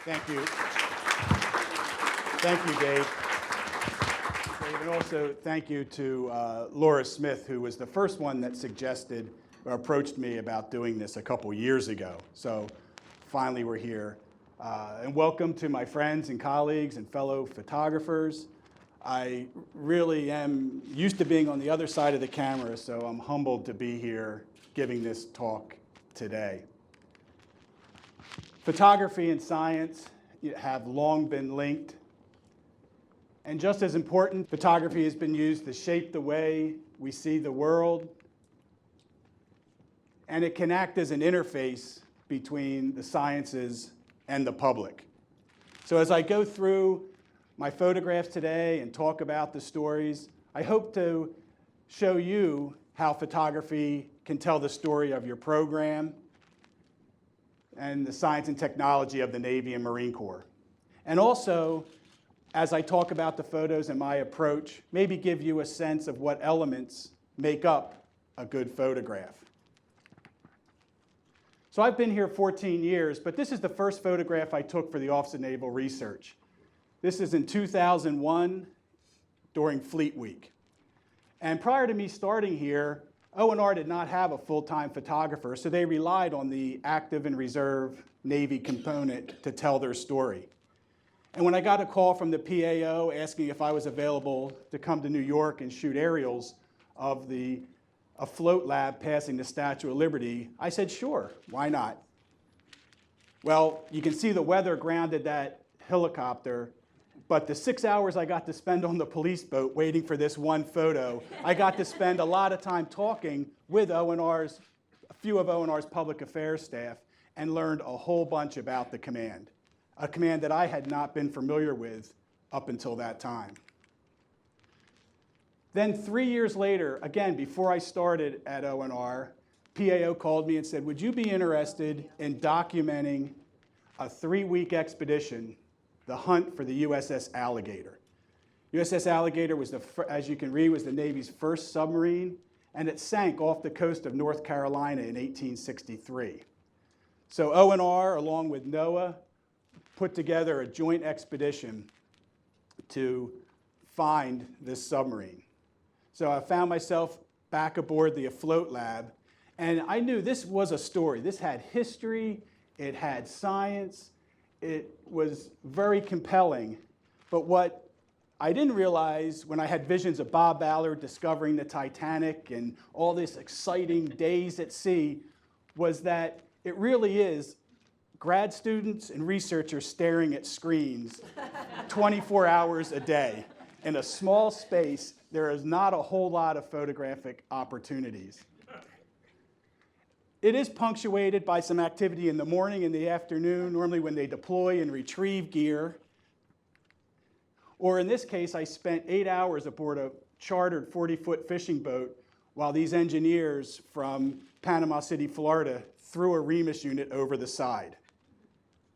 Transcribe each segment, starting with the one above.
Thank you. Thank you, Dave. And also thank you to Laura Smith, who was the first one that suggested or approached me about doing this a couple years ago. So finally we're here. And welcome to my friends and colleagues and fellow photographers. I really am used to being on the other side of the camera, so I'm humbled to be here giving this talk today. Photography and science have long been linked. And just as important, photography has been used to shape the way we see the world. And it can act as an interface between the sciences and the public. So as I go through my photographs today and talk about the stories, I hope to show you how photography can tell the story of your program and the science and technology of the Navy and Marine Corps. And also, as I talk about the photos and my approach, maybe give you a sense of what elements make up a good photograph. So I've been here 14 years, but this is the first photograph I took for the Office of Naval Research. This is in 2001 during Fleet Week. And prior to me starting here, O&R did not have a full-time photographer, so they relied on the active and reserve Navy component to tell their story. And when I got a call from the PAO asking if I was available to come to New York and shoot aerials of the afloat lab passing the Statue of Liberty, I said, sure, why not? Well, you can see the weather grounded that helicopter, but the 6 hours I got to spend on the police boat waiting for this one photo, I got to spend a lot of time talking with a few of O&R's public affairs staff, and learned a whole bunch about the command, a command that I had not been familiar with up until that time. Then 3 years later, again, before I started at O&R, PAO called me and said, would you be interested in documenting a 3-week expedition, the hunt for the USS Alligator? USS Alligator was, as you can read, was the Navy's first submarine, and it sank off the coast of North Carolina in 1863. So O&R, along with NOAA, put together a joint expedition to find this submarine. So I found myself back aboard the afloat lab, and I knew this was a story. This had history, it had science, it was very compelling. But what I didn't realize when I had visions of Bob Ballard discovering the Titanic and all these exciting days at sea was that it really is grad students and researchers staring at screens 24 hours a day. In a small space, there is not a whole lot of photographic opportunities. It is punctuated by some activity in the morning and the afternoon, normally when they deploy and retrieve gear. Or in this case, I spent 8 hours aboard a chartered 40-foot fishing boat while these engineers from Panama City, Florida, threw a Remus unit over the side.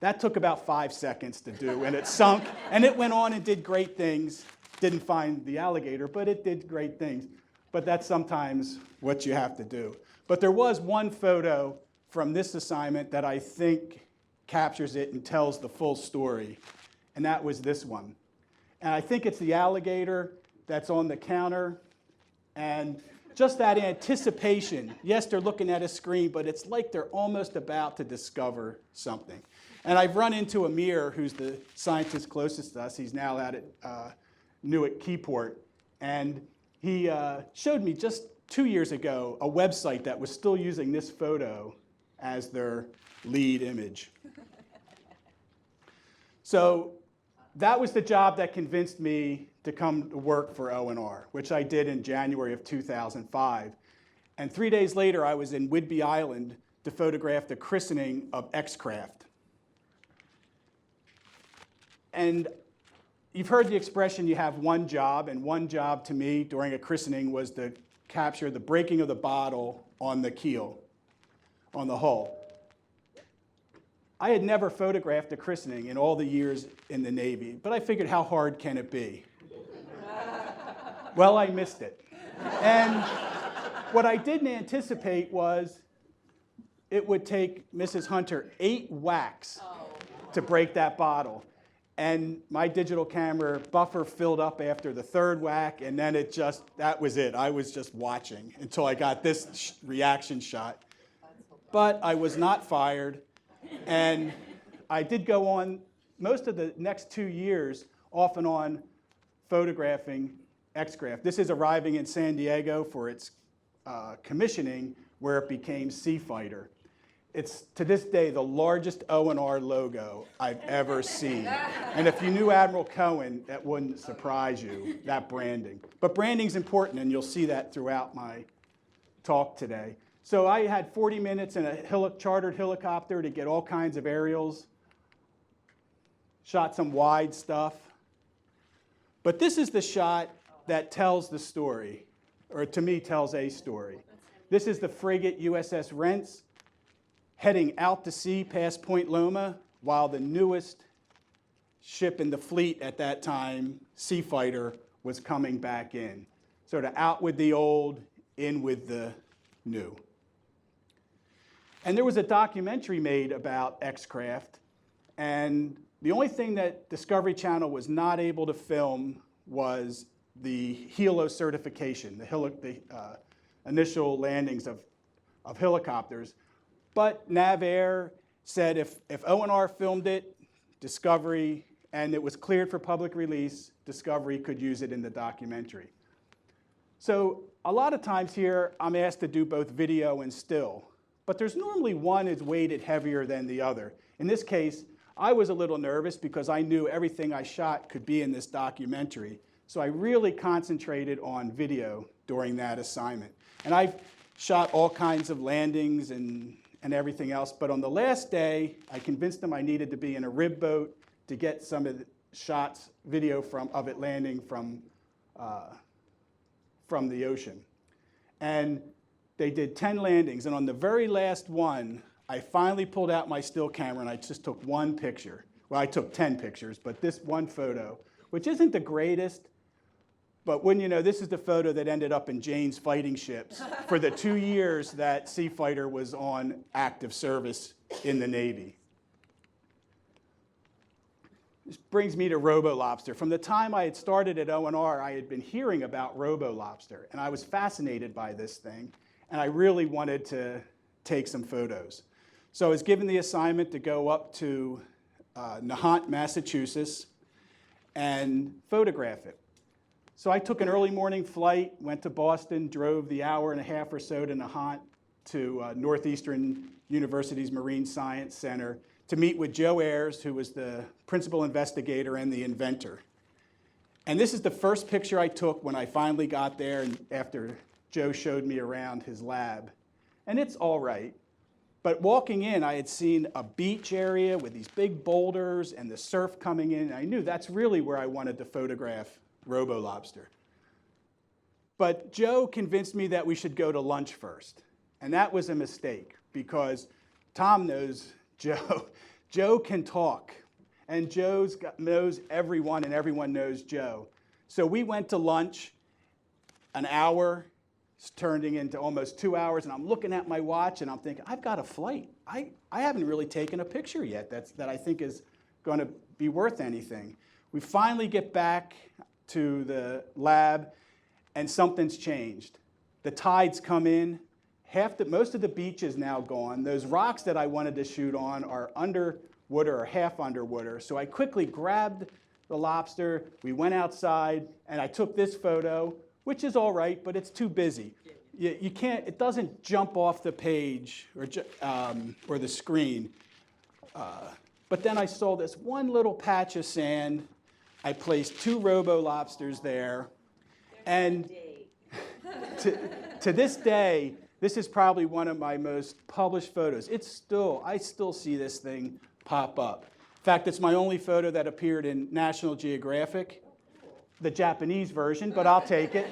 That took about 5 seconds to do, and it sunk, and it went on and did great things. Didn't find the alligator, but it did great things. But that's sometimes what you have to do. But there was one photo from this assignment that I think captures it and tells the full story, and that was this one. And I think it's the alligator that's on the counter, and just that anticipation. Yes, they're looking at a screen, but it's like they're almost about to discover something. And I've run into Amir, who's the scientist closest to us. He's now out at Newark Keyport, and he showed me just 2 years ago a website that was still using this photo as their lead image. So that was the job that convinced me to come to work for O&R, which I did in January of 2005. And 3 days later, I was in Whidbey Island to photograph the christening of X-Craft. And you've heard the expression, you have one job, and one job to me during a christening was to capture the breaking of the bottle on the keel, on the hull. I had never photographed a christening in all the years in the Navy, but I figured, how hard can it be? Well, I missed it. And what I didn't anticipate was it would take Mrs. Hunter 8 whacks to break that bottle. And my digital camera buffer filled up after the third whack, and then that was it. I was just watching until I got this reaction shot. But I was not fired, and I did go on most of the next 2 years off and on photographing X-Craft. This is arriving in San Diego for its commissioning, where it became Sea Fighter. It's, to this day, the largest O&R logo I've ever seen. And if you knew Admiral Cohen, that wouldn't surprise you, that branding. But branding's important, and you'll see that throughout my talk today. So I had 40 minutes in a chartered helicopter to get all kinds of aerials, shot some wide stuff. But this is the shot that tells the story, or to me tells a story. This is the frigate USS Rents heading out to sea past Point Loma, while the newest ship in the fleet at that time, Sea Fighter, was coming back in. Sort of out with the old, in with the new. And there was a documentary made about X-Craft, and the only thing that Discovery Channel was not able to film was the helo certification, the initial landings of helicopters. But NavAir said if O&R filmed it, Discovery, and it was cleared for public release, Discovery could use it in the documentary. So a lot of times here, I'm asked to do both video and still, but there's normally one is weighted heavier than the other. In this case, I was a little nervous because I knew everything I shot could be in this documentary. So I really concentrated on video during that assignment. And I've shot all kinds of landings and everything else, but on the last day, I convinced them I needed to be in a rib boat to get some of the shots, video of it landing from the ocean. And they did 10 landings, and on the very last one, I finally pulled out my still camera and I just took one picture. Well, I took 10 pictures, but this one photo, which isn't the greatest, but when you know, this is the photo that ended up in Jane's fighting ships for the 2 years that Sea Fighter was on active service in the Navy. This brings me to Robo Lobster. From the time I had started at O&R, I had been hearing about Robo Lobster, and I was fascinated by this thing, and I really wanted to take some photos. So I was given the assignment to go up to Nahant, Massachusetts, and photograph it. So I took an early morning flight, went to Boston, drove the hour and a half or so to Nahant to Northeastern University's Marine Science Center to meet with Joe Ayers, who was the principal investigator and the inventor. And this is the first picture I took when I finally got there and after Joe showed me around his lab. And it's all right. But walking in, I had seen a beach area with these big boulders and the surf coming in. And I knew that's really where I wanted to photograph Robo Lobster. But Joe convinced me that we should go to lunch first. And that was a mistake because Tom knows Joe. Joe can talk. And Joe knows everyone and everyone knows Joe. So we went to lunch, an hour, it's turning into almost 2 hours, and I'm looking at my watch and I'm thinking, I've got a flight. I haven't really taken a picture yet that I think is going to be worth anything. We finally get back to the lab and something's changed. The tides come in. Most of the beach is now gone. Those rocks that I wanted to shoot on are underwater or half underwater. So I quickly grabbed the lobster. We went outside and I took this photo, which is all right, but it's too busy. You can't, it doesn't jump off the page or the screen. But then I saw this one little patch of sand. I placed 2 Robo Lobsters there. And to this day, this is probably one of my most published photos. I still see this thing pop up. In fact, it's my only photo that appeared in National Geographic, the Japanese version, but I'll take it.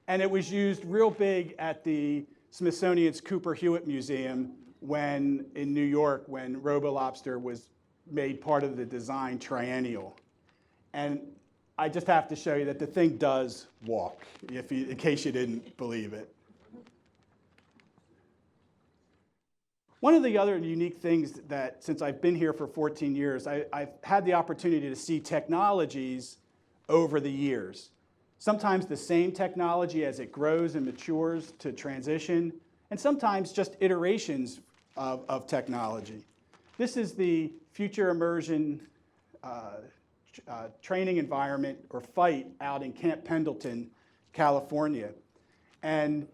And it was used real big at the Smithsonian's Cooper Hewitt Museum in New York when Robo Lobster was made part of the design triennial. And I just have to show you that the thing does walk, in case you didn't believe it. One of the other unique things that, since I've been here for 14 years, I've had the opportunity to see technologies over the years. Sometimes the same technology as it grows and matures to transition, and sometimes just iterations of technology. This is the Future Immersion training environment or fight out in Camp Pendleton, California. And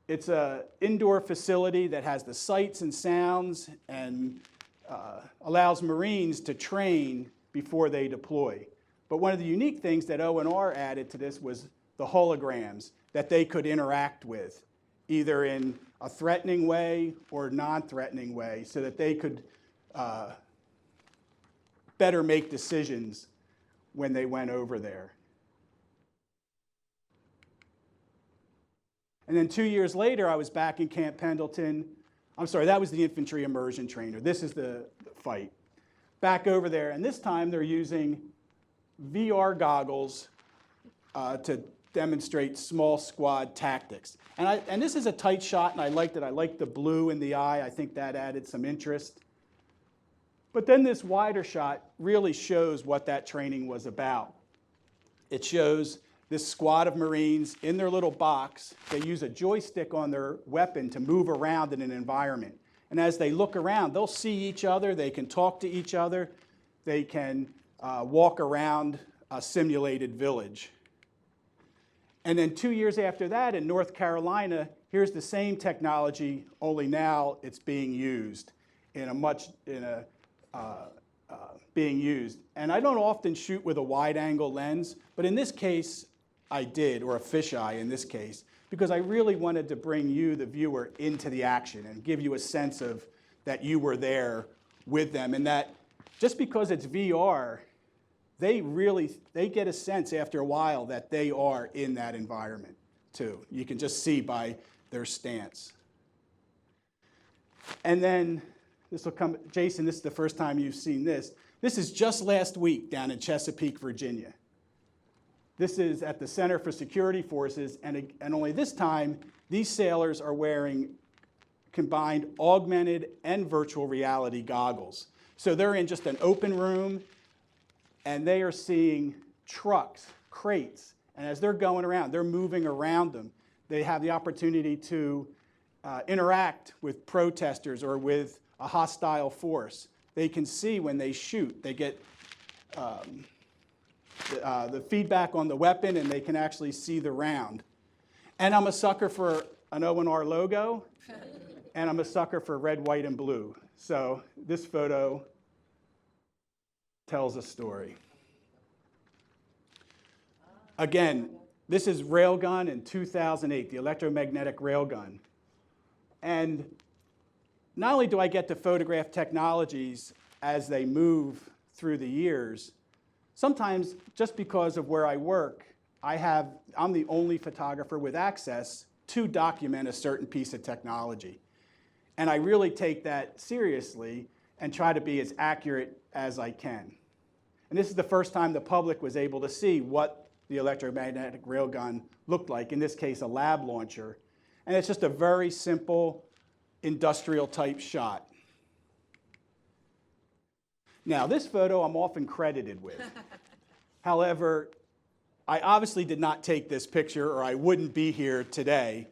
it's an indoor facility that has the sights and sounds and allows Marines to train before they deploy. But one of the unique things that O&R added to this was the holograms that they could interact with, either in a threatening way or non-threatening way, so that they could better make decisions when they went over there. And then 2 years later, I was back in Camp Pendleton. I'm sorry, that was the infantry immersion trainer. This is the fight. Back over there, and this time they're using VR goggles to demonstrate small squad tactics. And this is a tight shot, and I liked it. I liked the blue in the eye. I think that added some interest. But then this wider shot really shows what that training was about. It shows this squad of Marines in their little box. They use a joystick on their weapon to move around in an environment. And as they look around, they'll see each other. They can talk to each other. They can walk around a simulated village. And then 2 years after that, in North Carolina, here's the same technology, only now it's being used being used. And I don't often shoot with a wide-angle lens, but in this case, I did, or a fisheye in this case, because I really wanted to bring you, the viewer, into the action and give you a sense of that you were there with them, and that just because it's VR, they get a sense after a while that they are in that environment too. You can just see by their stance. And then this will come, Jason, this is the first time you've seen this. This is just last week down in Chesapeake, Virginia. This is at the Center for Security Forces, and only this time, these sailors are wearing combined augmented and virtual reality goggles. So they're in just an open room, and they are seeing trucks, crates, and as they're going around, they're moving around them. They have the opportunity to interact with protesters or with a hostile force. They can see when they shoot. They get the feedback on the weapon, and they can actually see the round. And I'm a sucker for an O&R logo, and I'm a sucker for red, white, and blue. So this photo tells a story. Again, this is railgun in 2008, the electromagnetic railgun. And not only do I get to photograph technologies as they move through the years, sometimes just because of where I work, I'm the only photographer with access to document a certain piece of technology. And I really take that seriously and try to be as accurate as I can. And this is the first time the public was able to see what the electromagnetic railgun looked like, in this case, a lab launcher. And it's just a very simple industrial type shot. Now, this photo I'm often credited with. However, I obviously did not take this picture, or I wouldn't be here today.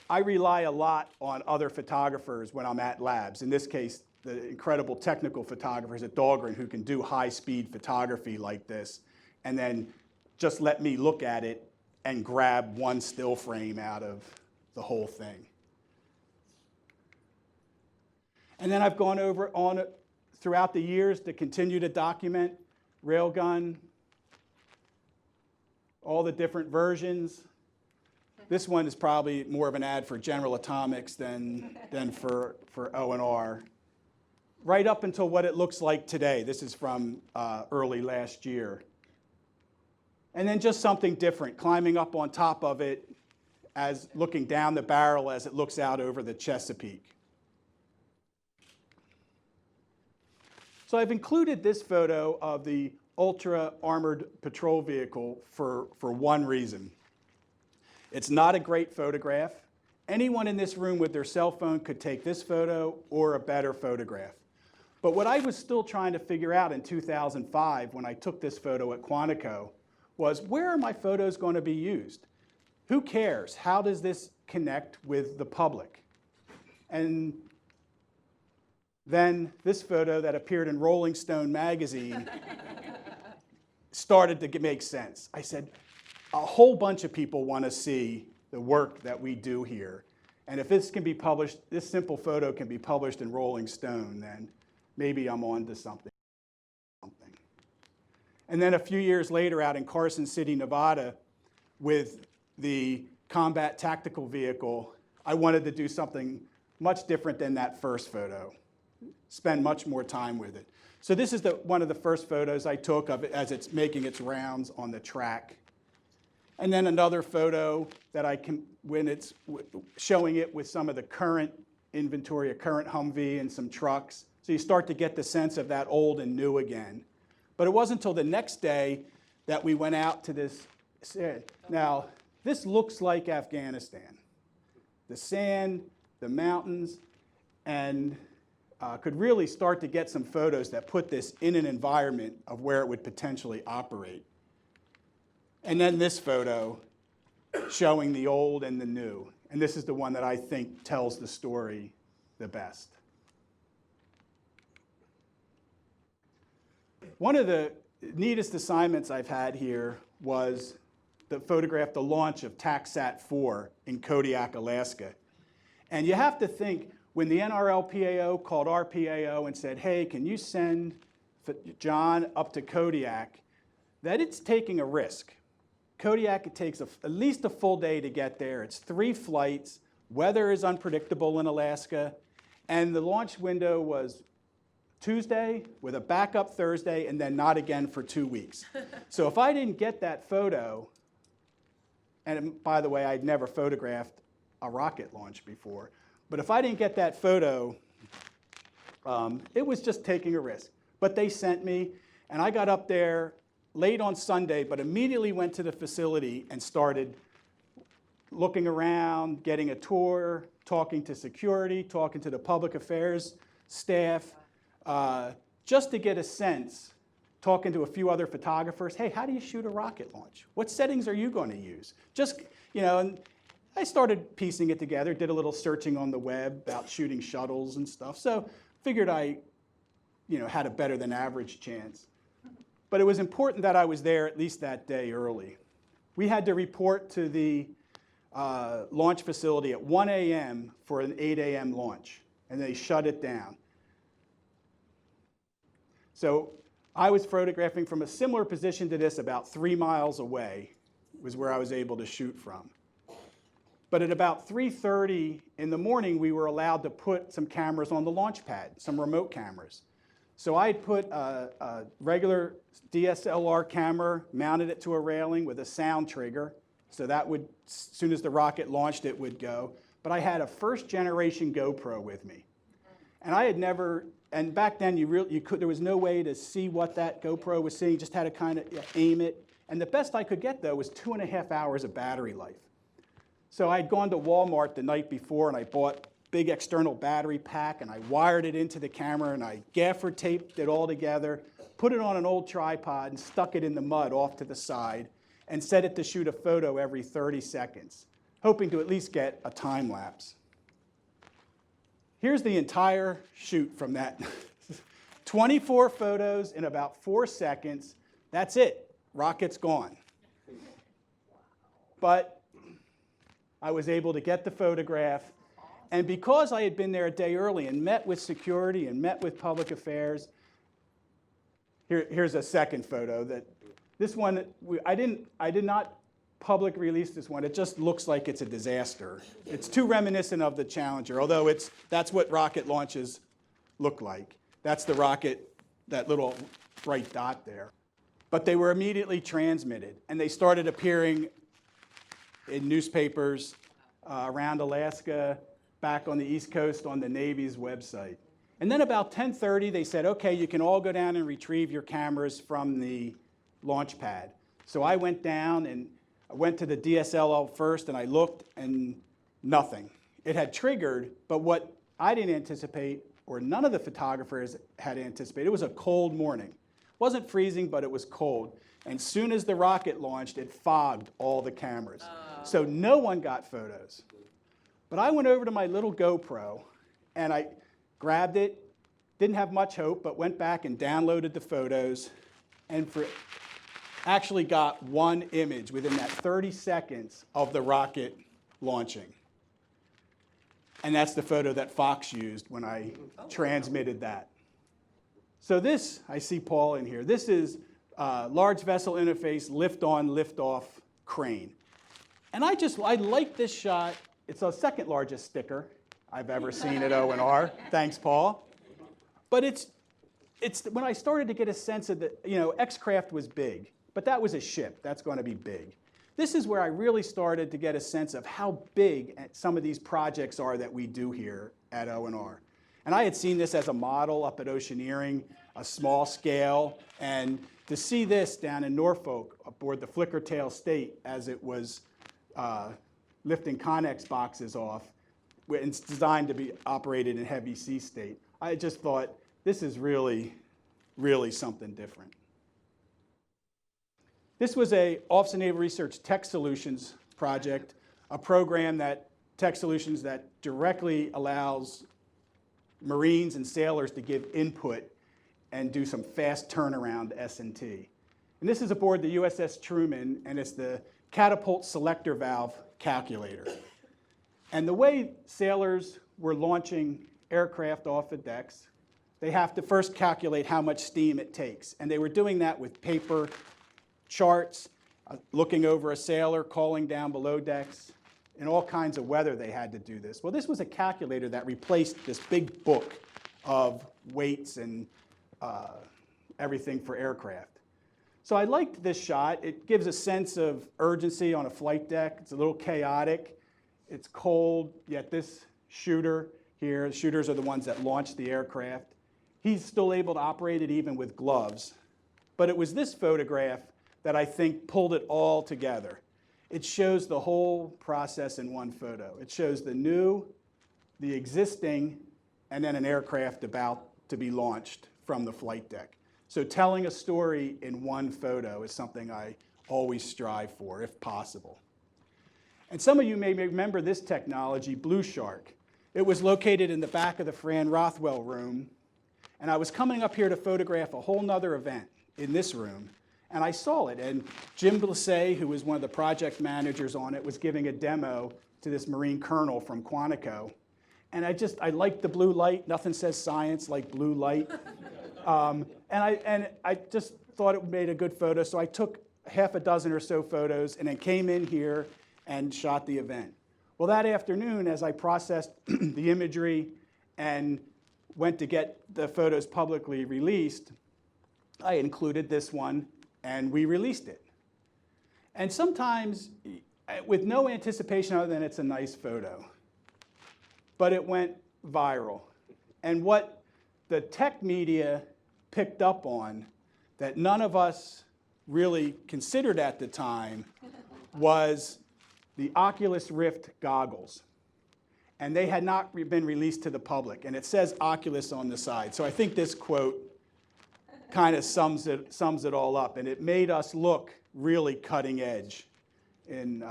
I rely a lot on other photographers when I'm at labs. In this case, the incredible technical photographers at Dahlgren who can do high-speed photography like this, and then just let me look at it and grab one still frame out of the whole thing. And then I've gone over on throughout the years to continue to document railgun, all the different versions. This one is probably more of an ad for General Atomics than for O&R. Right up until what it looks like today. This is from early last year. And then just something different, climbing up on top of it, as looking down the barrel as it looks out over the Chesapeake. So I've included this photo of the Ultra Armored Patrol Vehicle for one reason. It's not a great photograph, anyone in this room with their cell phone could take this photo or a better photograph. But what I was still trying to figure out in 2005 when I took this photo at Quantico was, where are my photos going to be used? Who cares? How does this connect with the public? And then this photo that appeared in Rolling Stone magazine started to make sense. I said, a whole bunch of people want to see the work that we do here. And if this can be published, this simple photo can be published in Rolling Stone, then maybe I'm on to something. And then a few years later, out in Carson City, Nevada, with the combat tactical vehicle, I wanted to do something much different than that first photo, spend much more time with it. So this is one of the first photos I took of it as it's making its rounds on the track. And then another photo that when it's showing it with some of the current inventory, a current Humvee and some trucks. So you start to get the sense of that old and new again. But it wasn't until the next day that we went out to this. Now, this looks like Afghanistan. The sand, the mountains, and could really start to get some photos that put this in an environment of where it would potentially operate. And then this photo showing the old and the new. And this is the one that I think tells the story the best. One of the neatest assignments I've had here was to photograph the launch of TACSAT-4 in Kodiak, Alaska. And you have to think, when the NRL PAO called our PAO and said, hey, can you send John up to Kodiak, that it's taking a risk. Kodiak, it takes at least a full day to get there. It's 3 flights. Weather is unpredictable in Alaska. And the launch window was Tuesday with a backup Thursday and then not again for 2 weeks. So if I didn't get that photo, and by the way, I'd never photographed a rocket launch before, but if I didn't get that photo, it was just taking a risk. But they sent me, and I got up there late on Sunday, but immediately went to the facility and started looking around, getting a tour, talking to security, talking to the public affairs staff, just to get a sense, talking to a few other photographers, hey, how do you shoot a rocket launch? What settings are you going to use? Just, and I started piecing it together, did a little searching on the web about shooting shuttles and stuff, so figured I had a better than average chance. But it was important that I was there at least that day early. We had to report to the launch facility at 1 a.m. for an 8 a.m. launch, and they shut it down. So I was photographing from a similar position to this, about 3 miles away, was where I was able to shoot from. But at about 3:30 in the morning, we were allowed to put some cameras on the launch pad, some remote cameras. So I had put a regular DSLR camera, mounted it to a railing with a sound trigger, so that would, as soon as the rocket launched, it would go. But I had a first-generation GoPro with me. And I had never, and back then there was no way to see what that GoPro was seeing, just had to kind of aim it. And the best I could get, though, was 2.5 hours of battery life. So I had gone to Walmart the night before, and I bought big external battery pack, and I wired it into the camera, and I gaffer taped it all together, put it on an old tripod, and stuck it in the mud off to the side, and set it to shoot a photo every 30 seconds, hoping to at least get a time lapse. Here's the entire shoot from that. 24 photos in about 4 seconds. That's it. Rocket's gone. But I was able to get the photograph. And because I had been there a day early and met with security and met with public affairs, here's a second photo. This one, I did not public release this one. It just looks like it's a disaster. It's too reminiscent of the Challenger, although that's what rocket launches look like. That's the rocket, that little bright dot there. But they were immediately transmitted, and they started appearing in newspapers around Alaska, back on the East Coast on the Navy's website. And then about 10:30, they said, okay, you can all go down and retrieve your cameras from the launch pad. So I went down and I went to the DSLR first, and I looked, and nothing. It had triggered, but what I didn't anticipate, or none of the photographers had anticipated, it was a cold morning. It wasn't freezing, but it was cold. And soon as the rocket launched, it fogged all the cameras. So no one got photos. But I went over to my little GoPro, and I grabbed it, didn't have much hope, but went back and downloaded the photos, and actually got one image within that 30 seconds of the rocket launching. And that's the photo that Fox used when I transmitted that. So this, I see Paul in here, this is large vessel interface, lift-on, lift-off crane. And I like this shot. It's the second largest sticker I've ever seen at O&R. Thanks, Paul. But it's when I started to get a sense of X-Craft was big, but that was a ship. That's going to be big. This is where I really started to get a sense of how big some of these projects are that we do here at O&R. And I had seen this as a model up at Oceaneering, a small scale, and to see this down in Norfolk aboard the Flickertail State as it was lifting Connex boxes off, it's designed to be operated in heavy sea state. I just thought, this is really, really something different. This was a Office of Naval Research Tech Solutions project, a program Tech Solutions that directly allows Marines and sailors to give input and do some fast turnaround S&T. And this is aboard the USS Truman, and it's the catapult selector valve calculator. And the way sailors were launching aircraft off the decks, they have to first calculate how much steam it takes. And they were doing that with paper charts, looking over a sailor, calling down below decks. In all kinds of weather they had to do this. Well, this was a calculator that replaced this big book of weights and everything for aircraft. So I liked this shot. It gives a sense of urgency on a flight deck. It's a little chaotic. It's cold, yet this shooter here, the shooters are the ones that launched the aircraft. He's still able to operate it even with gloves. But it was this photograph that I think pulled it all together. It shows the whole process in one photo. It shows the new, the existing, and then an aircraft about to be launched from the flight deck. So telling a story in one photo is something I always strive for, if possible. And some of you may remember this technology, Blue Shark. It was located in the back of the Fran Rothwell room, and I was coming up here to photograph a whole nother event in this room, and I saw it, and Jim Blissay, who was one of the project managers on it, was giving a demo to this Marine colonel from Quantico. And I liked the blue light. Nothing says science like blue light. And I just thought it made a good photo, so I took half a dozen or so photos and then came in here and shot the event. Well, that afternoon, as I processed the imagery and went to get the photos publicly released, I included this one, and we released it. And sometimes, with no anticipation other than it's a nice photo, but it went viral. And what the tech media picked up on that none of us really considered at the time was the Oculus Rift goggles. And they had not been released to the public. And it says Oculus on the side. So I think this quote kind of sums it all up. And it made us look really cutting edge in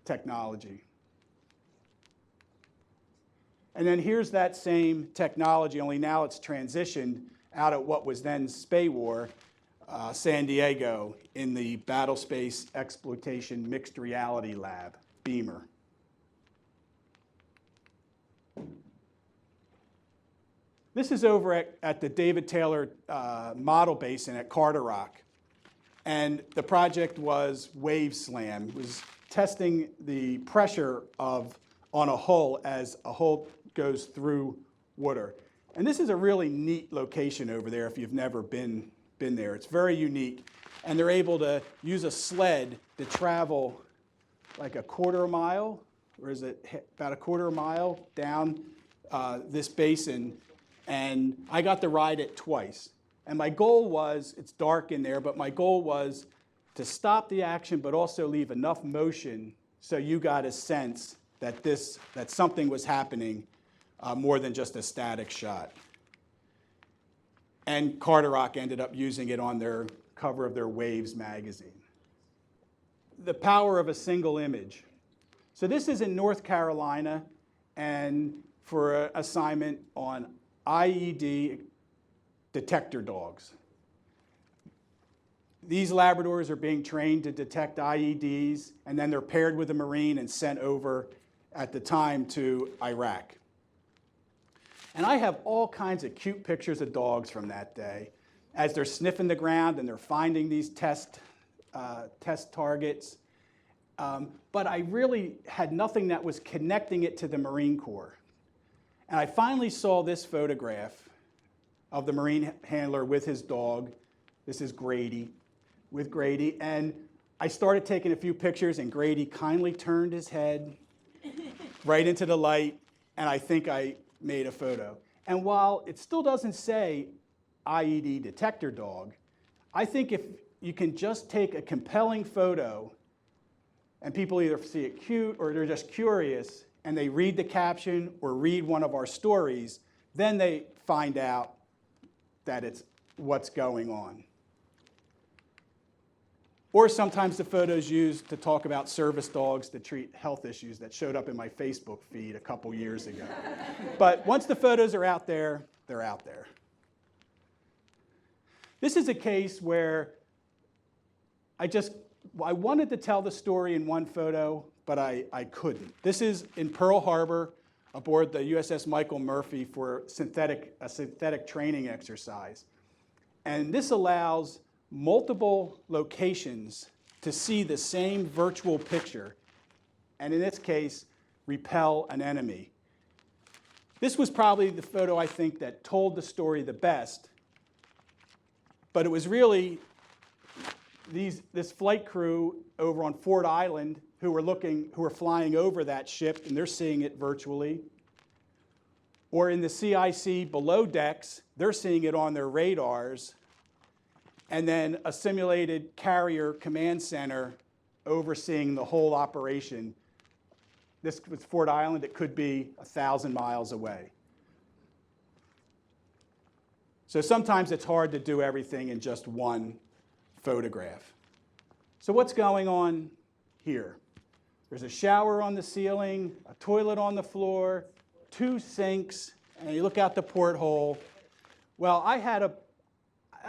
technology. And then here's that same technology, only now it's transitioned out at what was then SPAWAR, San Diego, in the Battle Space Exploitation Mixed Reality Lab, Beamer. This is over at the David Taylor Model Basin at Carter Rock. And the project was Wave Slam. It was testing the pressure on a hull as a hull goes through water. And this is a really neat location over there if you've never been there. It's very unique. And they're able to use a sled to travel like a quarter mile, or is it about a quarter mile down this basin. And I got to ride it twice. And my goal was, it's dark in there, but my goal was to stop the action but also leave enough motion so you got a sense that something was happening more than just a static shot. And Carderock ended up using it on their cover of their Waves magazine. The power of a single image. So this is in North Carolina, and for an assignment on IED detector dogs. These Labradors are being trained to detect IEDs, and then they're paired with a Marine and sent over at the time to Iraq. And I have all kinds of cute pictures of dogs from that day as they're sniffing the ground and they're finding these test targets. But I really had nothing that was connecting it to the Marine Corps. And I finally saw this photograph of the Marine handler with his dog. This is Grady, with Grady. And I started taking a few pictures, and Grady kindly turned his head right into the light, and I think I made a photo. And while it still doesn't say IED detector dog, I think if you can just take a compelling photo and people either see it cute or they're just curious and they read the caption or read one of our stories, then they find out that it's what's going on. Or sometimes the photos used to talk about service dogs to treat health issues that showed up in my Facebook feed a couple years ago. But once the photos are out there, they're out there. This is a case where I wanted to tell the story in one photo, but I couldn't. This is in Pearl Harbor aboard the USS Michael Murphy for a synthetic training exercise. And this allows multiple locations to see the same virtual picture, and in this case, repel an enemy. This was probably the photo, I think, that told the story the best, but it was really this flight crew over on Ford Island who were flying over that ship, and they're seeing it virtually. Or in the CIC below decks, they're seeing it on their radars. And then a simulated carrier command center overseeing the whole operation. This was Ford Island. It could be 1,000 miles away. So sometimes it's hard to do everything in just one photograph. So what's going on here? There's a shower on the ceiling, a toilet on the floor, 2 sinks, and you look out the porthole. Well,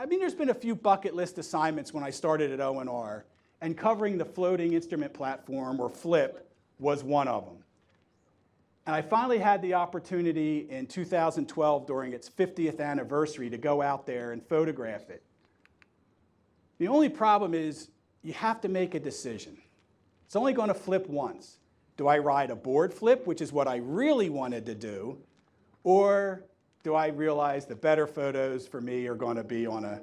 there's been a few bucket list assignments when I started at O&R, and covering the floating instrument platform, or FLIP, was one of them. And I finally had the opportunity in 2012 during its 50th anniversary to go out there and photograph it. The only problem is you have to make a decision. It's only going to flip once. Do I ride a board flip, which is what I really wanted to do, or do I realize the better photos for me are going to be on a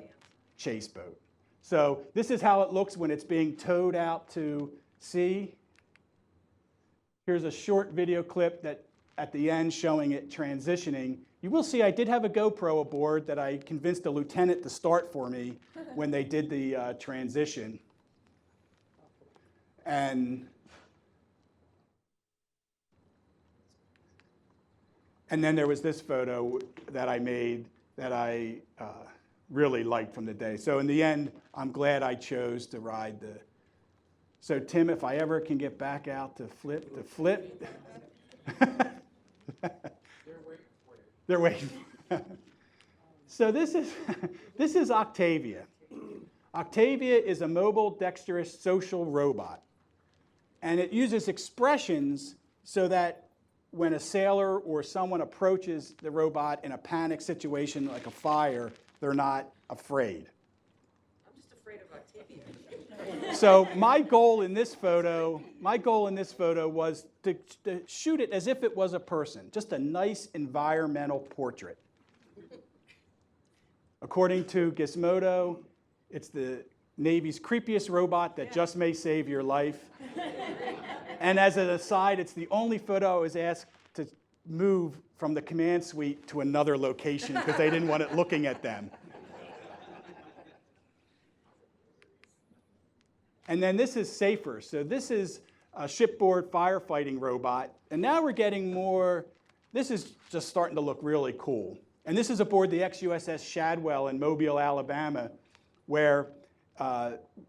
chase boat? So this is how it looks when it's being towed out to sea. Here's a short video clip that at the end showing it transitioning. You will see I did have a GoPro aboard that I convinced a lieutenant to start for me when they did the transition. And then there was this photo that I made that I really liked from the day. So in the end, I'm glad I chose to ride the... So Tim, if I ever can get back out to flip. They're waiting. So this is Octavia. Octavia is a mobile, dexterous, social robot. And it uses expressions so that when a sailor or someone approaches the robot in a panic situation like a fire, they're not afraid. I'm just afraid of Octavia. So my goal in this photo was to shoot it as if it was a person, just a nice environmental portrait. According to Gizmodo, it's the Navy's creepiest robot that just may save your life. And as an aside, it's the only photo I was asked to move from the command suite to another location because they didn't want it looking at them. And then this is safer. So this is a shipboard firefighting robot. And now we're getting more, this is just starting to look really cool. And this is aboard the ex-USS Shadwell in Mobile, Alabama, where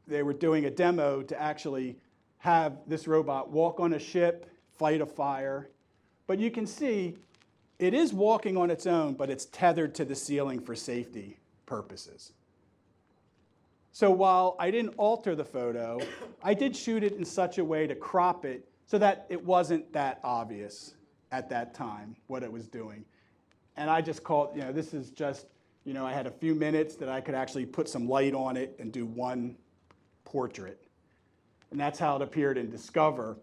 they were doing a demo to actually have this robot walk on a ship, fight a fire. But you can see it is walking on its own, but it's tethered to the ceiling for safety purposes. So while I didn't alter the photo, I did shoot it in such a way to crop it so that it wasn't that obvious at that time what it was doing. And I just called, this is just, I had a few minutes that I could actually put some light on it and do one portrait. And that's how it appeared in Discover.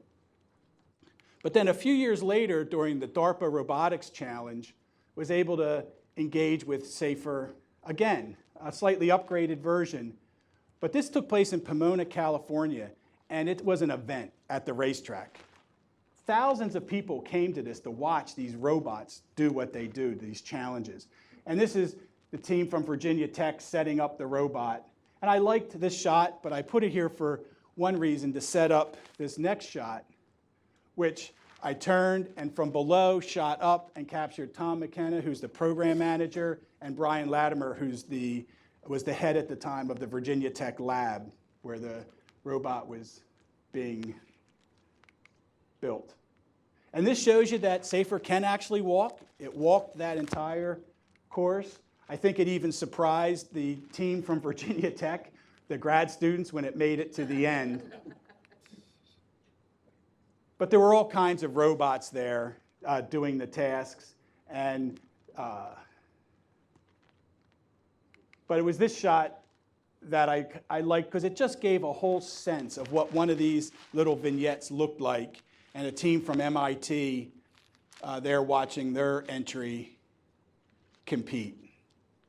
But then a few years later, during the DARPA Robotics Challenge, was able to engage with SAFER again, a slightly upgraded version. But this took place in Pomona, California, and it was an event at the racetrack. Thousands of people came to this to watch these robots do what they do, these challenges. And this is the team from Virginia Tech setting up the robot. And I liked this shot, but I put it here for one reason, to set up this next shot, which I turned and from below shot up and captured Tom McKenna, who's the program manager, and Brian Latimer, who's was the head at the time of the Virginia Tech lab where the robot was being built. And this shows you that SAFER can actually walk. It walked that entire course. I think it even surprised the team from Virginia Tech, the grad students, when it made it to the end. But there were all kinds of robots there doing the tasks. But it was this shot that I liked because it just gave a whole sense of what one of these little vignettes looked like. And a team from MIT, they're watching their entry compete.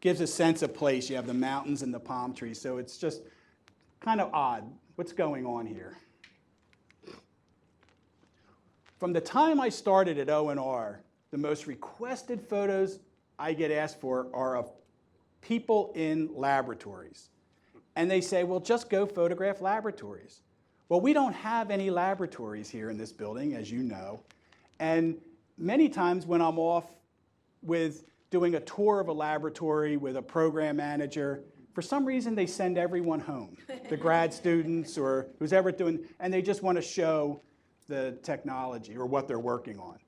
Gives a sense of place. You have the mountains and the palm trees, so it's just kind of odd. What's going on here? From the time I started at O&R, the most requested photos I get asked for are of people in laboratories. And they say, well, just go photograph laboratories. Well, we don't have any laboratories here in this building, as you know. And many times when I'm off with doing a tour of a laboratory with a program manager, for some reason they send everyone home, the grad students or who's ever doing, and they just want to show the technology or what they're working on.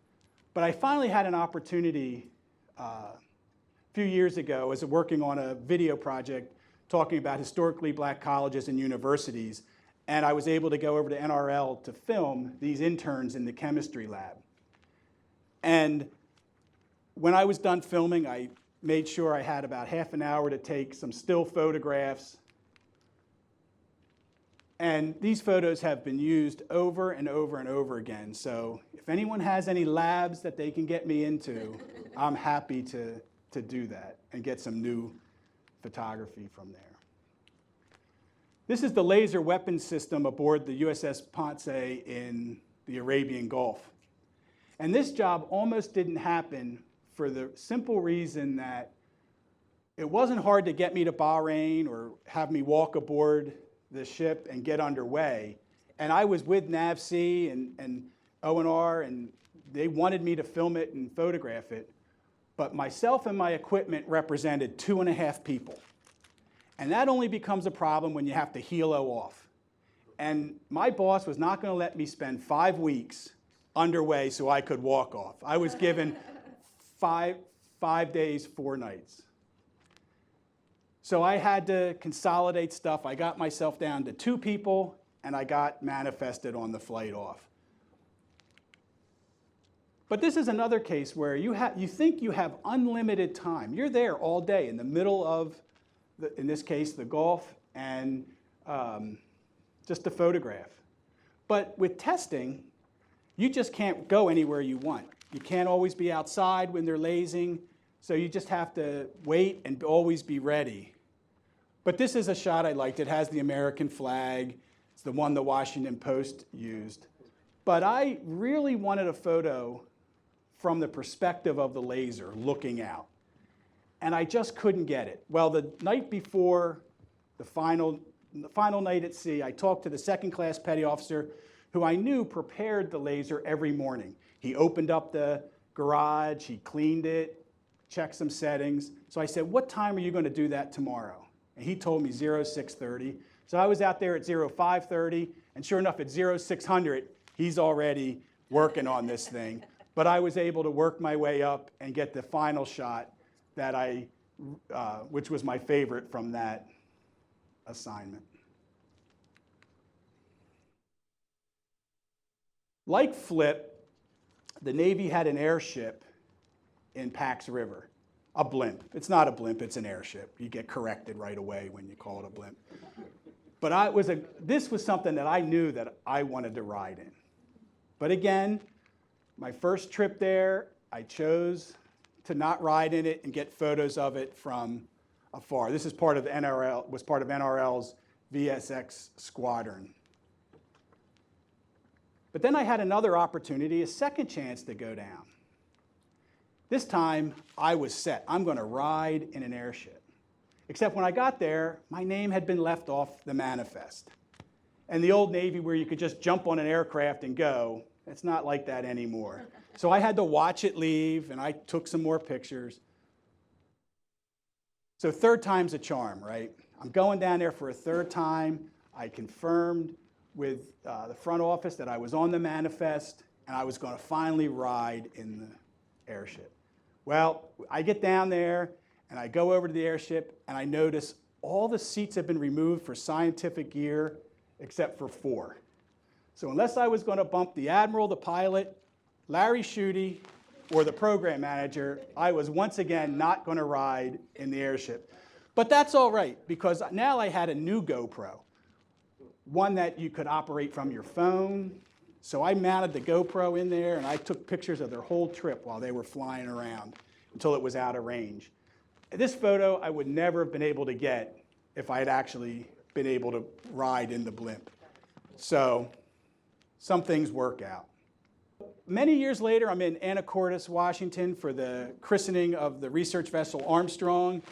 But I finally had an opportunity a few years ago as working on a video project talking about historically black colleges and universities, and I was able to go over to NRL to film these interns in the chemistry lab. And when I was done filming, I made sure I had about half an hour to take some still photographs. And these photos have been used over and over and over again. So if anyone has any labs that they can get me into, I'm happy to do that and get some new photography from there. This is the laser weapon system aboard the USS Ponderay in the Arabian Gulf. And this job almost didn't happen for the simple reason that it wasn't hard to get me to Bahrain or have me walk aboard the ship and get underway. And I was with NAVC and O&R, and they wanted me to film it and photograph it. But myself and my equipment represented 2.5 people. And that only becomes a problem when you have to helo off. And my boss was not going to let me spend 5 weeks underway so I could walk off. I was given five days, 4 nights. So I had to consolidate stuff. I got myself down to 2 people, and I got manifested on the flight off. But this is another case where you think you have unlimited time. You're there all day in the middle of, in this case, the Gulf, and just to photograph. But with testing, you just can't go anywhere you want. You can't always be outside when they're lasing, so you just have to wait and always be ready. But this is a shot I liked. It has the American flag. It's the one the Washington Post used. But I really wanted a photo from the perspective of the laser looking out. And I just couldn't get it. Well, the night before the final night at sea, I talked to the second class petty officer who I knew prepared the laser every morning. He opened up the garage, he cleaned it, checked some settings. So I said, what time are you going to do that tomorrow? And he told me 0630. So I was out there at 0530, and sure enough, at 0600, he's already working on this thing. But I was able to work my way up and get the final shot that which was my favorite from that assignment. Like Flip, the Navy had an airship in Pax River, a blimp. It's not a blimp, it's an airship. You get corrected right away when you call it a blimp. But this was something that I knew that I wanted to ride in. But again, my first trip there, I chose to not ride in it and get photos of it from afar. This is part of NRL's VSX squadron. But then I had another opportunity, a second chance to go down. This time, I was set. I'm going to ride in an airship. Except when I got there, my name had been left off the manifest. And the old Navy, where you could just jump on an aircraft and go, it's not like that anymore. So I had to watch it leave, and I took some more pictures. So third time's a charm, right? I'm going down there for a third time. I confirmed with the front office that I was on the manifest, and I was going to finally ride in the airship. Well, I get down there, and I go over to the airship, and I notice all the seats have been removed for scientific gear except for 4. So unless I was going to bump the admiral, the pilot, Larry Schutte, or the program manager, I was once again not going to ride in the airship. But that's all right, because now I had a new GoPro, one that you could operate from your phone. So I mounted the GoPro in there, and I took pictures of their whole trip while they were flying around until it was out of range. This photo I would never have been able to get if I had actually been able to ride in the blimp. So some things work out. Many years later, I'm in Anacortes, Washington for the christening of the research vessel Armstrong,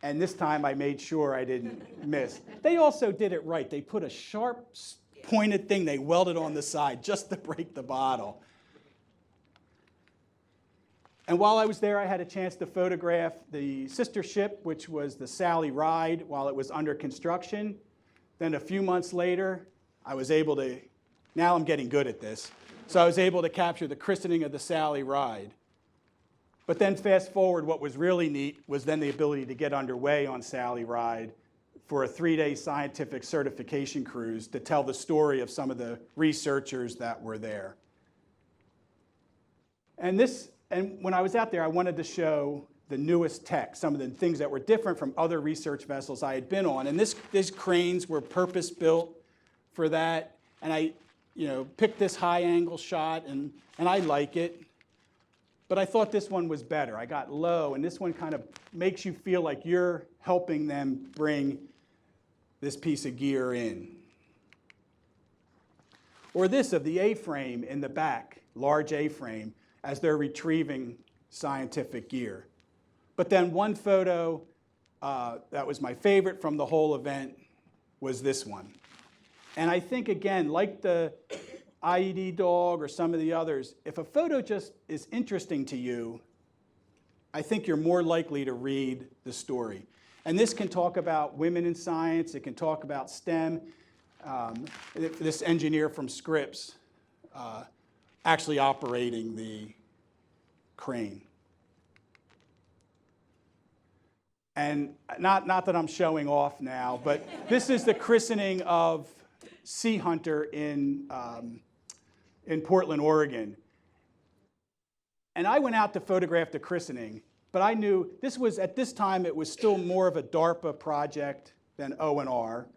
and this time I made sure I didn't miss. They also did it right. They put a sharp, pointed thing they welded on the side just to break the bottle. And while I was there, I had a chance to photograph the sister ship, which was the Sally Ride, while it was under construction. Then a few months later, I was able to, now I'm getting good at this, so I was able to capture the christening of the Sally Ride. But then fast forward, what was really neat was then the ability to get underway on Sally Ride for a 3-day scientific certification cruise to tell the story of some of the researchers that were there. And when I was out there, I wanted to show the newest tech, some of the things that were different from other research vessels I had been on. And these cranes were purpose-built for that. And I picked this high-angle shot, and I like it. But I thought this one was better. I got low, and this one kind of makes you feel like you're helping them bring this piece of gear in. Or this of the A-frame in the back, large A-frame, as they're retrieving scientific gear. But then one photo that was my favorite from the whole event was this one. And I think, again, like the IED dog or some of the others, if a photo just is interesting to you, I think you're more likely to read the story. And this can talk about women in science. It can talk about STEM. This engineer from Scripps actually operating the crane. And not that I'm showing off now, but this is the christening of Sea Hunter in Portland, Oregon. And I went out to photograph the christening, but I knew at this time, it was still more of a DARPA project than O&R.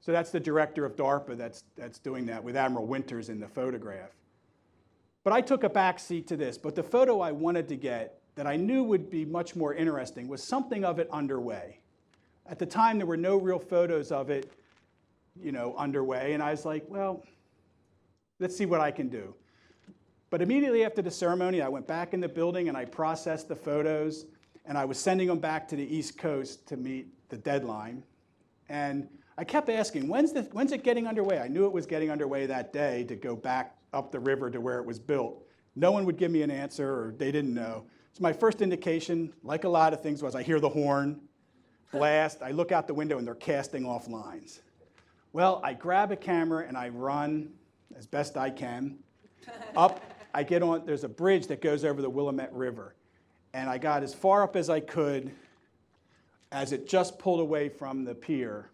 So that's the director of DARPA that's doing that with Admiral Winters in the photograph. But I took a back seat to this. But the photo I wanted to get that I knew would be much more interesting was something of it underway. At the time, there were no real photos of it, underway. And I was like, well, let's see what I can do. But immediately after the ceremony, I went back in the building and I processed the photos. And I was sending them back to the East Coast to meet the deadline. And I kept asking, when's it getting underway? I knew it was getting underway that day to go back up the river to where it was built. No one would give me an answer, or they didn't know. So my first indication, like a lot of things, was I hear the horn, blast, I look out the window and they're casting off lines. Well, I grab a camera and I run as best I can. Up, I get on, there's a bridge that goes over the Willamette River. And I got as far up as I could as it just pulled away from the pier.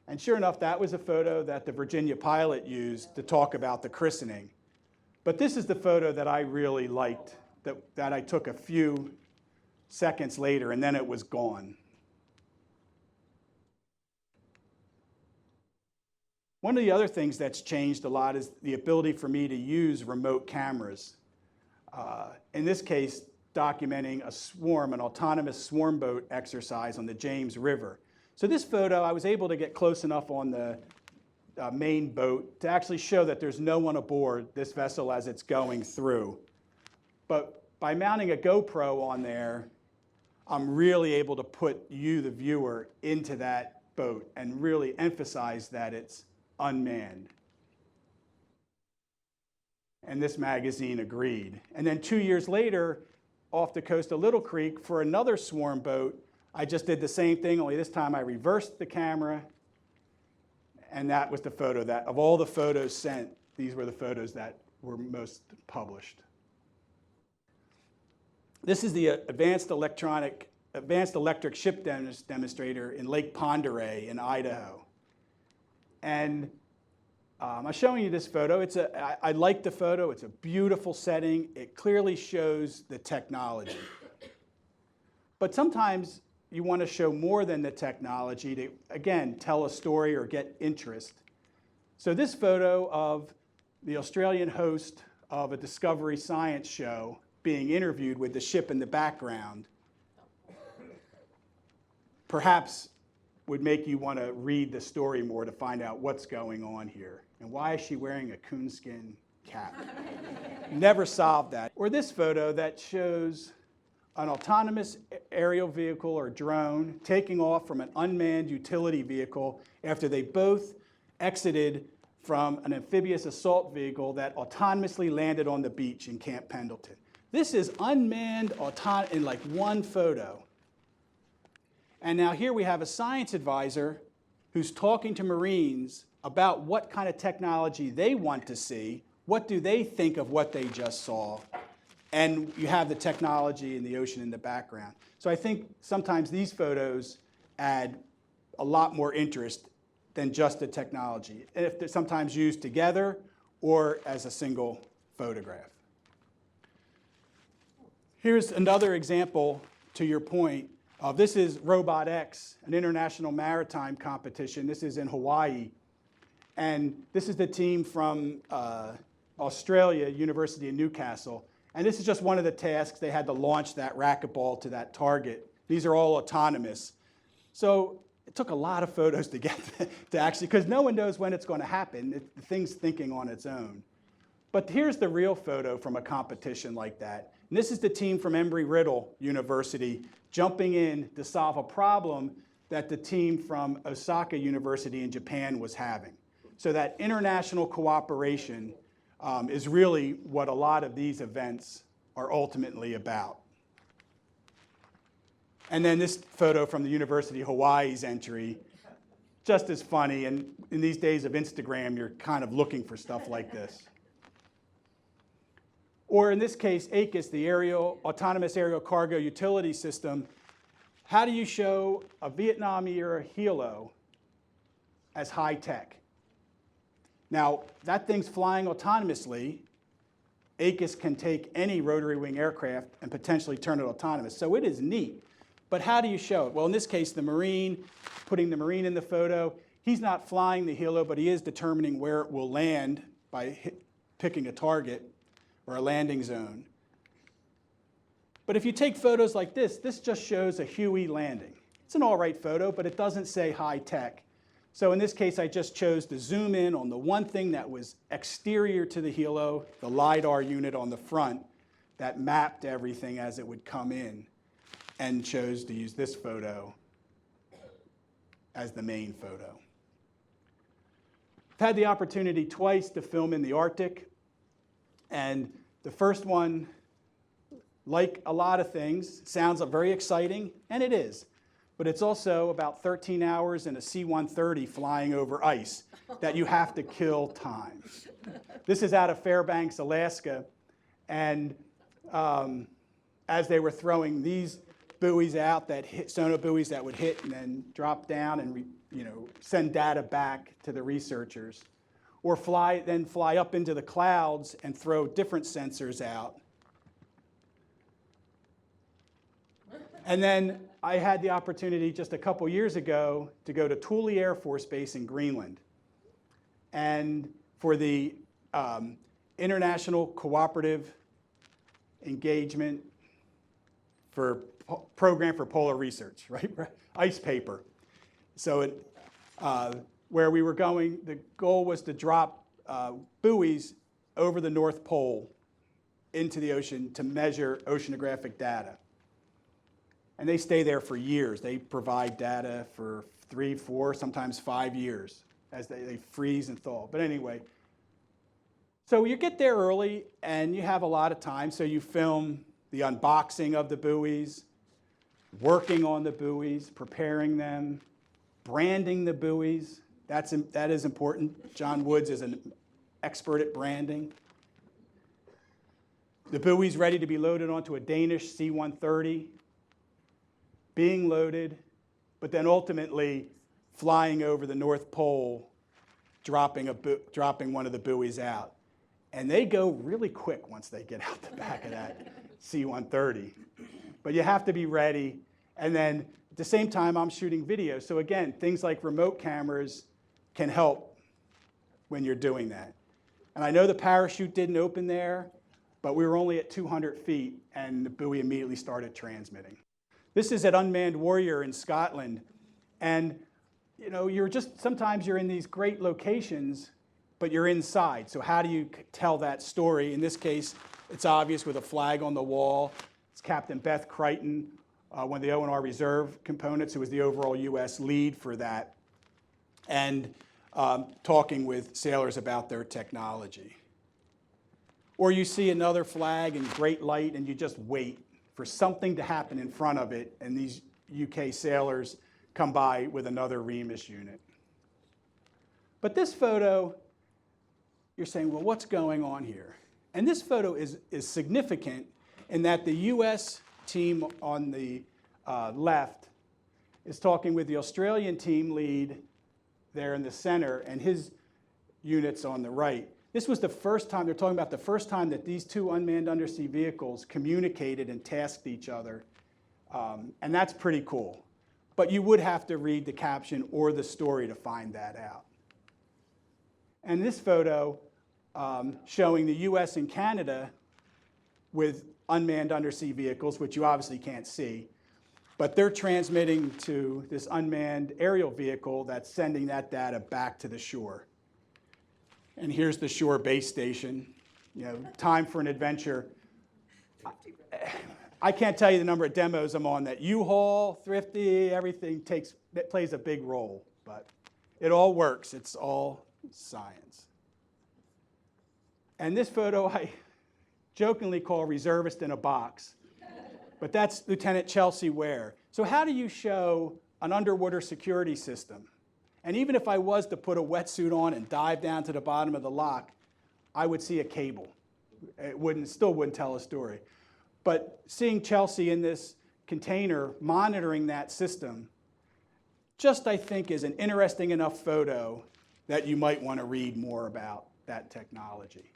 And sure enough, that was a photo that the Virginia pilot used to talk about the christening. But this is the photo that I really liked, that I took a few seconds later, and then it was gone. One of the other things that's changed a lot is the ability for me to use remote cameras. In this case, documenting a swarm, an autonomous swarm boat exercise on the James River. So this photo, I was able to get close enough on the main boat to actually show that there's no one aboard this vessel as it's going through. But by mounting a GoPro on there, I'm really able to put you, the viewer, into that boat and really emphasize that it's unmanned. And this magazine agreed. And then 2 years later, off the coast of Little Creek, for another swarm boat, I just did the same thing, only this time I reversed the camera, and that was the photo that, of all the photos sent, these were the photos that were most published. This is the Advanced Electric Ship Demonstrator in Lake Ponderay in Idaho. And I'm showing you this photo. I like the photo. It's a beautiful setting. It clearly shows the technology. But sometimes you want to show more than the technology to, again, tell a story or get interest. So this photo of the Australian host of a Discovery Science show being interviewed with the ship in the background perhaps would make you want to read the story more to find out what's going on here. And why is she wearing a coonskin cap? Never solved that. Or this photo that shows an autonomous aerial vehicle or drone taking off from an unmanned utility vehicle after they both exited from an amphibious assault vehicle that autonomously landed on the beach in Camp Pendleton. This is unmanned in like one photo. And now here we have a science advisor who's talking to Marines about what kind of technology they want to see, what do they think of what they just saw, and you have the technology in the ocean in the background. So I think sometimes these photos add a lot more interest than just the technology, and if they're sometimes used together or as a single photograph. Here's another example to your point. This is Robot X, an international maritime competition. This is in Hawaii. And this is the team from Australia, University of Newcastle. And this is just one of the tasks. They had to launch that racquetball to that target. These are all autonomous. So it took a lot of photos to get to actually, because no one knows when it's going to happen. The thing's thinking on its own. But here's the real photo from a competition like that. And this is the team from Embry-Riddle University jumping in to solve a problem that the team from Osaka University in Japan was having. So that international cooperation is really what a lot of these events are ultimately about. And then this photo from the University of Hawaii's entry, just as funny. And in these days of Instagram, you're kind of looking for stuff like this. Or in this case, ACUS, the Autonomous Aerial Cargo Utility System. How do you show a Vietnam-era helo as high tech? Now, that thing's flying autonomously. ACUS can take any rotary wing aircraft and potentially turn it autonomous. So it is neat. But how do you show it? Well, in this case, the Marine, putting the Marine in the photo, he's not flying the helo, but he is determining where it will land by picking a target or a landing zone. But if you take photos like this just shows a Huey landing. It's an all right photo, but it doesn't say high tech. So in this case, I just chose to zoom in on the one thing that was exterior to the helo, the LiDAR unit on the front that mapped everything as it would come in, and chose to use this photo. as the main photo. I've had the opportunity twice to film in the Arctic, and the first one, like a lot of things, sounds very exciting, and it is. But it's also about 13 hours in a C-130 flying over ice that you have to kill time. This is out of Fairbanks, Alaska, and as they were throwing these buoys out, that hit, sonar buoys that would hit and then drop down and send data back to the researchers, or fly up into the clouds and throw different sensors out. And then I had the opportunity just a couple years ago to go to Thule Air Force Base in Greenland, and for the International Cooperative Engagement for Program for Polar Research, right? Ice paper. So where we were going, the goal was to drop buoys over the North Pole into the ocean to measure oceanographic data. And they stay there for years. They provide data for 3, 4, sometimes 5 years as they freeze and thaw. But anyway, so you get there early and you have a lot of time. So you film the unboxing of the buoys, working on the buoys, preparing them, branding the buoys. That is important. John Woods is an expert at branding. The buoy's ready to be loaded onto a Danish C-130, being loaded, but then ultimately flying over the North Pole, dropping one of the buoys out. And they go really quick once they get out the back of that C-130. But you have to be ready. And then at the same time, I'm shooting video. So again, things like remote cameras can help when you're doing that. And I know the parachute didn't open there, but we were only at 200 feet, and the buoy immediately started transmitting. This is at Unmanned Warrior in Scotland. And sometimes you're in these great locations, but you're inside. So how do you tell that story? In this case, it's obvious with a flag on the wall. It's Captain Beth Crichton, one of the O&R Reserve components, who was the overall U.S. lead for that, and talking with sailors about their technology. Or you see another flag in great light, and you just wait for something to happen in front of it, and these UK sailors come by with another Remus unit. But this photo, you're saying, well, what's going on here? And this photo is significant in that the US team on the left is talking with the Australian team lead there in the center, and his units on the right. This was the first time, they're talking about the first time that these two unmanned undersea vehicles communicated and tasked each other. And that's pretty cool. But you would have to read the caption or the story to find that out. And this photo showing the US and Canada with unmanned undersea vehicles, which you obviously can't see, but they're transmitting to this unmanned aerial vehicle that's sending that data back to the shore. And here's the shore base station. Time for an adventure. I can't tell you the number of demos I'm on that U-Haul, Thrifty, everything plays a big role, but it all works. It's all science. And this photo I jokingly call reservist in a box, but that's Lieutenant Chelsea Ware. So how do you show an underwater security system? And even if I was to put a wetsuit on and dive down to the bottom of the lock, I would see a cable. It still wouldn't tell a story. But seeing Chelsea in this container monitoring that system, I think is an interesting enough photo that you might want to read more about that technology.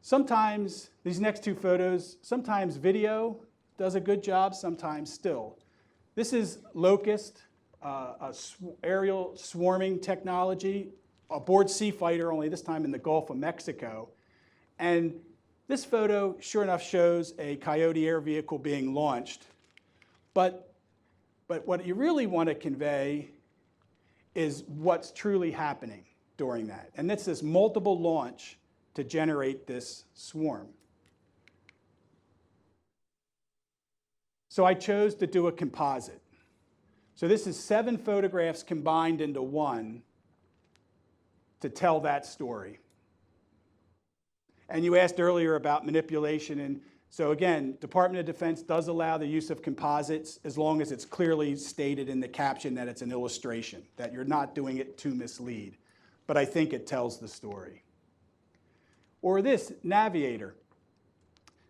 Sometimes, these next two photos, sometimes video does a good job, sometimes still. This is Locust, aerial swarming technology, aboard Sea Fighter, only this time in the Gulf of Mexico. And this photo, sure enough, shows a Coyote air vehicle being launched. But what you really want to convey is what's truly happening during that. And that's this multiple launch to generate this swarm. So I chose to do a composite. So this is 7 photographs combined into one to tell that story. And you asked earlier about manipulation, and so again, Department of Defense does allow the use of composites as long as it's clearly stated in the caption that it's an illustration, that you're not doing it to mislead. But I think it tells the story. Or this, Navigator.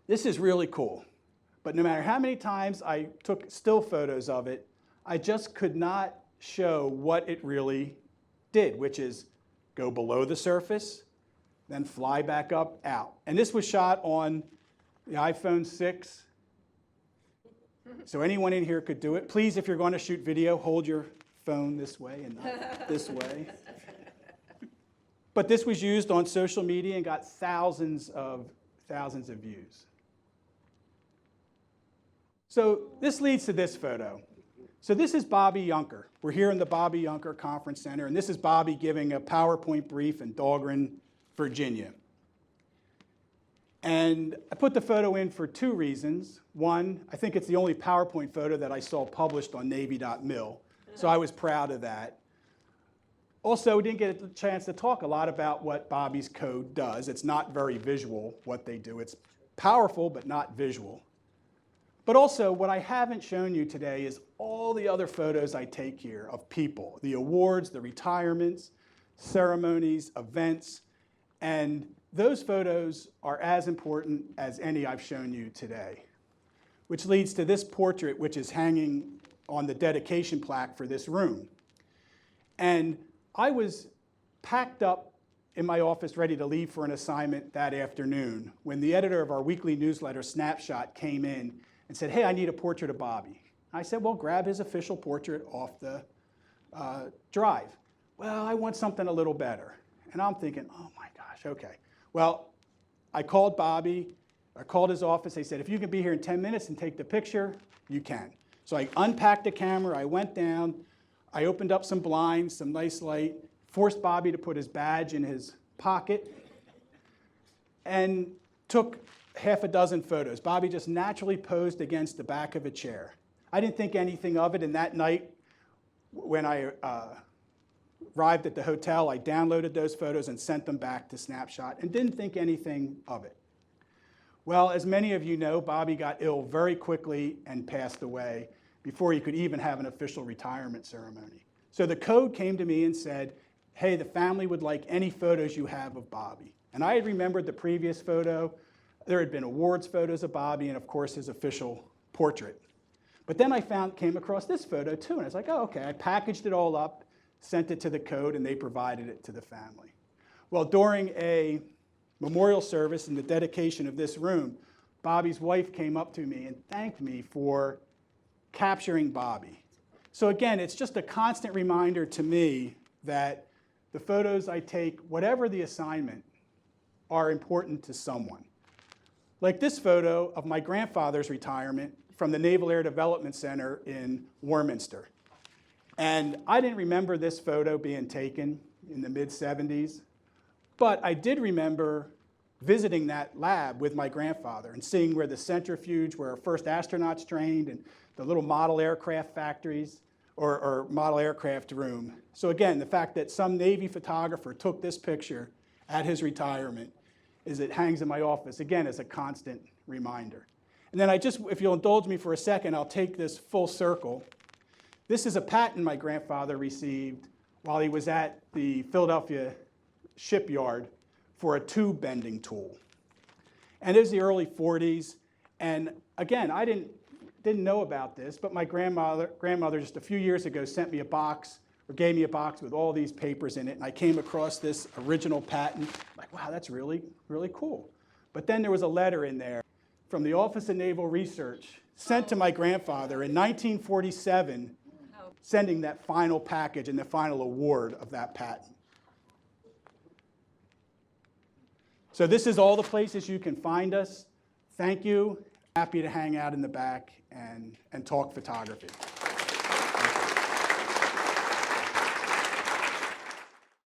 This is really cool. But no matter how many times I took still photos of it, I just could not show what it really did, which is go below the surface, then fly back up, out. And this was shot on the iPhone 6. So anyone in here could do it. Please, if you're going to shoot video, hold your phone this way and not this way. But this was used on social media and got thousands of views. So this leads to this photo. So this is Bobby Junker. We're here in the Bobby Junker Conference Center, and this is Bobby giving a PowerPoint brief in Dahlgren, Virginia. And I put the photo in for 2 reasons. One, I think it's the only PowerPoint photo that I saw published on Navy.mil, so I was proud of that. Also, we didn't get a chance to talk a lot about what Bobby's code does. It's not very visual, what they do. It's powerful, but not visual. But also, what I haven't shown you today is all the other photos I take here of people, the awards, the retirements, ceremonies, events, and those photos are as important as any I've shown you today, which leads to this portrait, which is hanging on the dedication plaque for this room. And I was packed up in my office ready to leave for an assignment that afternoon when the editor of our weekly newsletter, Snapshot, came in and said, hey, I need a portrait of Bobby. I said, well, grab his official portrait off the drive. Well, I want something a little better. And I'm thinking, oh my gosh, okay. Well, I called Bobby, I called his office, they said, if you can be here in 10 minutes and take the picture, you can. So I unpacked the camera, I went down, I opened up some blinds, some nice light, forced Bobby to put his badge in his pocket, and took half a dozen photos. Bobby just naturally posed against the back of a chair. I didn't think anything of it, and that night when I arrived at the hotel, I downloaded those photos and sent them back to Snapshot and didn't think anything of it. Well, as many of you know, Bobby got ill very quickly and passed away before he could even have an official retirement ceremony. So the code came to me and said, hey, the family would like any photos you have of Bobby. And I had remembered the previous photo. There had been awards photos of Bobby and, of course, his official portrait. But then I came across this photo, too, and I was like, oh, okay. I packaged it all up, sent it to the code, and they provided it to the family. Well, during a memorial service and the dedication of this room, Bobby's wife came up to me and thanked me for capturing Bobby. So again, it's just a constant reminder to me that the photos I take, whatever the assignment, are important to someone. Like this photo of my grandfather's retirement from the Naval Air Development Center in Warminster. And I didn't remember this photo being taken in the mid-70s, but I did remember visiting that lab with my grandfather and seeing where the centrifuge, where our first astronauts trained, and the little model aircraft factories, or model aircraft room. So again, the fact that some Navy photographer took this picture at his retirement it hangs in my office, again, as a constant reminder. And then if you'll indulge me for a second, I'll take this full circle. This is a patent my grandfather received while he was at the Philadelphia shipyard for a tube bending tool. And it was the early 40s. And again, I didn't know about this, but my grandmother just a few years ago sent me a box, or gave me a box with all these papers in it, and I came across this original patent. I'm like, wow, that's really, really cool. But then there was a letter in there from the Office of Naval Research sent to my grandfather in 1947, sending that final package and the final award of that patent. So this is all the places you can find us. Thank you. Happy to hang out in the back and talk photography.